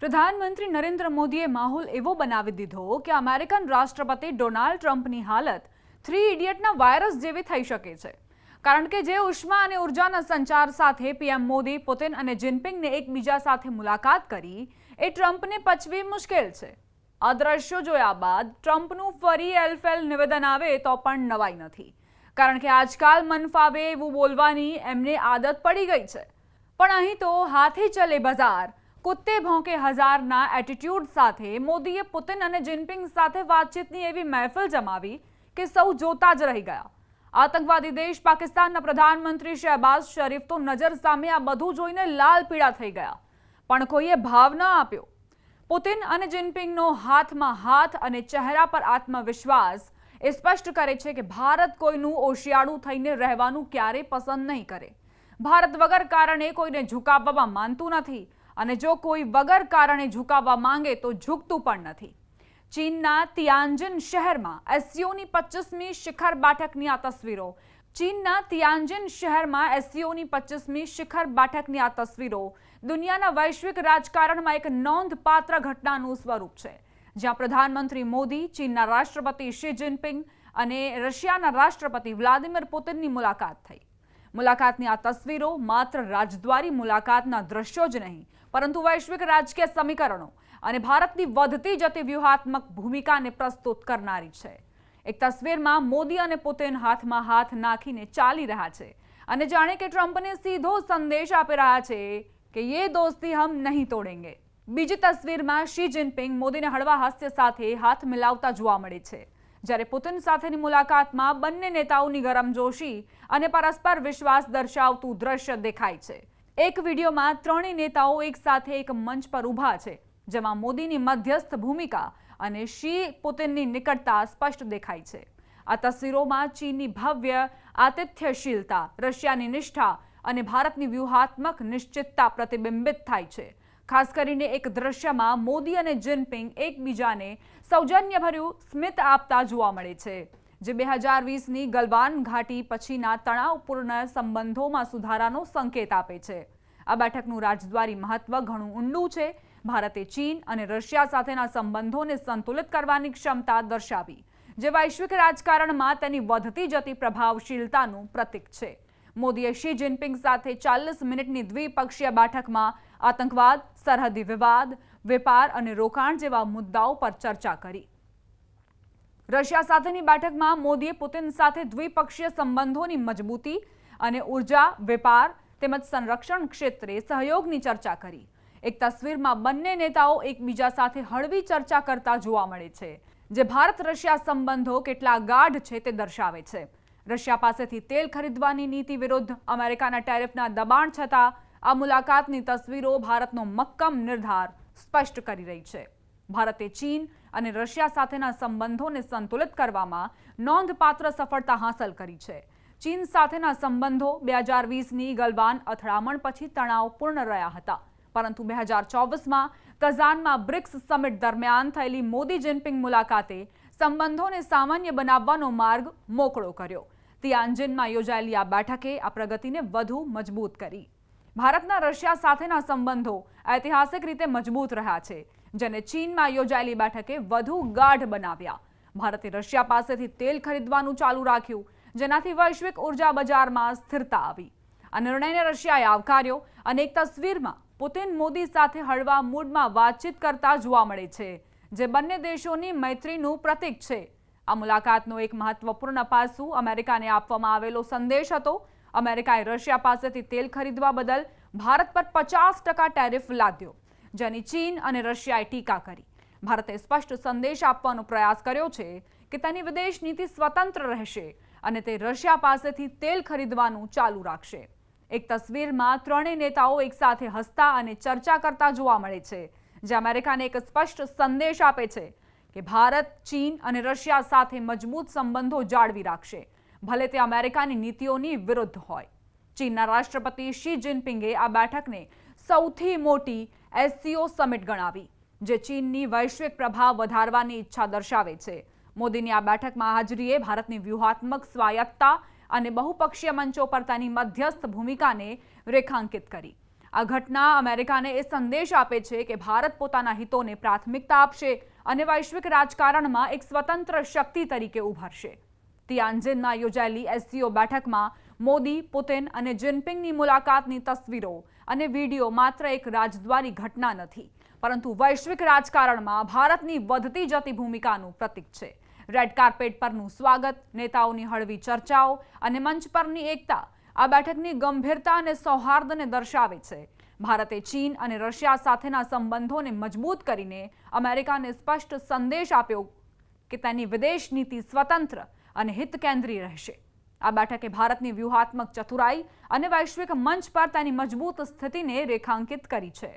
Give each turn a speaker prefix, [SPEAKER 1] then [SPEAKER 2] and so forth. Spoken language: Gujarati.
[SPEAKER 1] પ્રધાનમંત્રી નરેન્દ્ર મોદીએ માહોલ એવો બનાવી દીધો કે અમેરિકન રાષ્ટ્રપતિ ડોનાલ્ડ ટ્રમ્પની હાલત 3 ઇડિયટના વાયરસ જેવી થઈ શકે છે। કારણ કે જે ઉષ્મા અને ઉર્જાના સંચાર સાથે પીએમ મોદી, પુતિન અને જિનપિંગને એકબીજા સાથે મુલાકાત કરી એ ટ્રમ્પને પચવી મુશ્કેલ છે। આ દ્રશ્યો જોયા બાદ ટ્રમ્પનું ફરી એલફેલ નિવેદન આવે તો પણ નવાઈ નથી, કારણ કે આજકાલ મન ફાવે એવું બોલવાની એમને આદત પડી ગઈ છે। પણ અહીં તો હાથી ચલે બજાર, कुत्ते भौंके हजारना एटीट्यूड साथे मोदीए पुतिन અને જિનપિંગ સાથે વાતચીતની એવી મહેફિલ જમાવી કે સૌ જોતા જ રહી ગયા। આતંકવાદી દેશ પાકિસ્તાનના પ્રધાનમંત્રી શહબાઝ શરીફ તો નજર સામે આ બધું જોઈને લાલ પીળા થઈ ગયા, પણ કોઈએ ભાવ ન આપ્યો। પુતિન અને જિનપિંગનો હાથમાં હાથ અને ચહેરા પર આત્મવિશ્વાસ એ સ્પષ્ટ કરે છે કે ભારત કોઈનું ઓશિયાળું થઈને રહેવાનું ક્યારેય પસંદ નહીં કરે। ભારત વગર કારણે કોઈને ઝુકાવવામાં માનતું નથી અને જો કોઈ વગર કારણે ઝુકાવવા માંગે તો ઝૂકતું પણ નથી। ચીનના તિયાનજિન શહેરમાં એસસીઓની 25મી શિખર બેઠકની આ તસવીરો। ચીનના તિયાનજિન શહેરમાં એસસીઓની 25મી શિખર બેઠકની આ તસવીરો દુનિયાના વૈશ્વિક રાજકારણમાં એક નોંધપાત્ર ઘટનાનું સ્વરૂપ છે, જ્યાં પ્રધાનમંત્રી મોદી, ચીનના રાષ્ટ્રપતિ શી જિનપિંગ અને રશિયાના રાષ્ટ્રપતિ વ્લાદિમીર પુતિનની મુલાકાત થઈ। મુલાકાતની આ તસવીરો માત્ર રાજદ્વારી મુલાકાતના દ્રશ્યો જ નહીં, પરંતુ વૈશ્વિક રાજકીય સમીકરણો અને ભારતની વધતી જતી વ્યૂહાત્મક ભૂમિકાને પ્રસ્તુત કરનારી છે। એક તસવીરમાં મોદી અને પુતિન હાથમાં હાથ નાખીને ચાલી રહ્યા છે અને જાણે કે ટ્રમ્પને સીધો સંદેશ આપી રહ્યા છે કે યે દોસ્તી હમ નહીં તોડેંગે। બીજી તસવીરમાં શી જિનપિંગ મોદીને હળવા હાસ્ય સાથે હાથ મિલાવતા જોવા મળે છે, જ્યારે પુતિન સાથેની મુલાકાતમાં બંને નેતાઓની ગરમજોશી અને પરસ્પર વિશ્વાસ દર્શાવતું દ્રશ્ય દેખાય છે। એક વિડીયોમાં ત્રણેય નેતાઓ એક સાથે એક મંચ પર ઊભા છે, જેમાં મોદીની મધ્યસ્થ ભૂમિકા અને શી પુતિનની નિકટતા સ્પષ્ટ દેખાય છે। આ તસવીરોમાં ચીનની ભવ્ય આતિથ્યશીલતા, રશિયાની નિષ્ઠા અને ભારતની વ્યૂહાત્મક નિશ્ચિતતા પ્રતિબિંબિત થાય છે। ખાસ કરીને એક દ્રશ્યમાં મોદી અને જિનપિંગ એકબીજાને સૌજન્યભર્યું સ્મિત આપતા જોવા મળે છે, જે 2020ની ગલવાન ઘાટી પછીના તણાવપૂર્ણ સંબંધોમાં સુધારાનો સંકેત આપે છે। આ બેઠકનું રાજદ્વારી મહત્વ ઘણું ઊંડું છે। ભારતે ચીન અને રશિયા સાથેના સંબંધોને સંતુલિત કરવાની ક્ષમતા દર્શાવી, જે વૈશ્વિક રાજકારણમાં તેની વધતી જતી પ્રભાવશીલતાનું પ્રતીક છે। મોદીએ શી જિનપિંગ સાથે 40 મિનિટની દ્વિપક્ષીય બેઠકમાં આતંકવાદ, સરહદી વિવાદ, વેપાર અને રોકાણ જેવા મુદ્દાઓ પર ચર્ચા કરી। રશિયા સાથેની બેઠકમાં મોદીએ પુતિન સાથે દ્વિપક્ષીય સંબંધોની મજબૂતી અને ઉર્જા, વેપાર તેમજ સંરક્ષણ ક્ષેત્રે સહયોગની ચર્ચા કરી। એક તસવીરમાં બંને નેતાઓ એકબીજા સાથે હળવી ચર્ચા કરતા જોવા મળે છે, જે ભારત રશિયા સંબંધો કેટલા ગાઢ છે તે દર્શાવે છે। રશિયા પાસેથી તેલ ખરીદવાની નીતિ વિરુદ્ધ અમેરિકાના ટેરિફના દબાણ છતાં આ મુલાકાતની તસવીરો ભારતનો મક્કમ નિર્ધાર સ્પષ્ટ કરી રહી છે। ભારતે ચીન અને રશિયા સાથેના સંબંધોને સંતુલિત કરવામાં નોંધપાત્ર સફળતા હાંસલ કરી છે। ચીન સાથેના સંબંધો 2020ની ગલવાન અથડામણ પછી તણાવપૂર્ણ રહ્યા હતા, પરંતુ 2024માં કઝાનમાં બ્રિક્સ સમિટ દરમિયાન થયેલી મોદી જિનપિંગ મુલાકાતે સંબંધોને સામાન્ય બનાવવાનો માર્ગ મોકળો કર્યો। તિયાનજિનમાં યોજાયેલી આ બેઠકે આ પ્રગતિને વધુ મજબૂત કરી। ભારતના રશિયા સાથેના સંબંધો ઐતિહાસિક રીતે મજબૂત રહ્યા છે, જેને ચીનમાં યોજાયેલી બેઠકે વધુ ગાઢ બનાવ્યા। ભારતે રશિયા પાસેથી તેલ ખરીદવાનું ચાલુ રાખ્યું, જેનાથી વૈશ્વિક ઉર્જા બજારમાં સ્થિરતા આવી। આ નિર્ણયને રશિયાએ આવકાર્યો અને એક તસવીરમાં પુતિન મોદી સાથે હળવા મૂડમાં વાતચીત કરતા જોવા મળે છે, જે બંને દેશોની મૈત્રીનું પ્રતીક છે। આ મુલાકાતનો એક મહત્વપૂર્ણ પાસું અમેરિકાને આપવામાં આવેલો સંદેશ હતો। અમેરિકાએ રશિયા પાસેથી તેલ ખરીદવા બદલ ભારત પર 50% ટેરિફ લાદ્યો, જેની ચીન અને રશિયાએ ટીકા કરી। ભારતે સ્પષ્ટ સંદેશ આપવાનો પ્રયાસ કર્યો છે કે તેની વિદેશ નીતિ સ્વતંત્ર રહેશે અને તે રશિયા પાસેથી તેલ ખરીદવાનું ચાલુ રાખશે। એક તસવીરમાં ત્રણેય નેતાઓ એકસાથે હસતા અને ચર્ચા કરતા જોવા મળે છે, જે અમેરિકાને એક સ્પષ્ટ સંદેશ આપે છે કે ભારત ચીન અને રશિયા સાથે મજબૂત સંબંધો જાળવી રાખશે, ભલે તે અમેરિકાની નીતિઓની વિરુદ્ધ હોય। ચીનના રાષ્ટ્રપતિ શી જિનપિંગે આ બેઠકને સૌથી મોટી એસસીઓ સમિટ ગણાવી, જે ચીનની વૈશ્વિક પ્રભાવ વધારવાની ઈચ્છા દર્શાવે છે। મોદીની આ બેઠકમાં હાજરીએ ભારતની વ્યૂહાત્મક સ્વાયત્તતા અને બહુપક્ષીય મંચો પર તેની મધ્યસ્થ ભૂમિકાને રેખાંકિત કરી। આ ઘટના અમેરિકાને એ સંદેશ આપે છે કે ભારત પોતાના હિતોને પ્રાથમિકતા આપશે અને વૈશ્વિક રાજકારણમાં એક સ્વતંત્ર શક્તિ તરીકે ઉભરશે. તિયાનજિનમાં યોજાયેલી SCO બેઠકમાં મોદી, પુતિન અને જિનપિંગની મુલાકાતની તસવીરો અને વિડીયો માત્ર એક રાજદ્વારી ઘટના નથી, પરંતુ વૈશ્વિક રાજકારણમાં ભારતની વધતી જતી ભૂમિકાનું પ્રતીક છે. રેડ કાર્પેટ પરનું સ્વાગત, નેતાઓની હળવી ચર્ચાઓ અને મંચ પરની એકતા આ બેઠકની ગંભીરતા અને સૌહાર્દને દર્શાવે છે. ભારતે ચીન અને રશિયા સાથેના સંબંધોને મજબૂત કરીને અમેરિકાને સ્પષ્ટ સંદેશ આપ્યો કે તેની વિદેશ નીતિ સ્વતંત્ર અને હિત કેન્દ્રી રહેશે. આ બેઠકે ભારતની વ્યૂહાત્મક ચતુરાઈ અને વૈશ્વિક મંચ પર તેની મજબૂત સ્થિતિને રેખાંકિત કરી છે.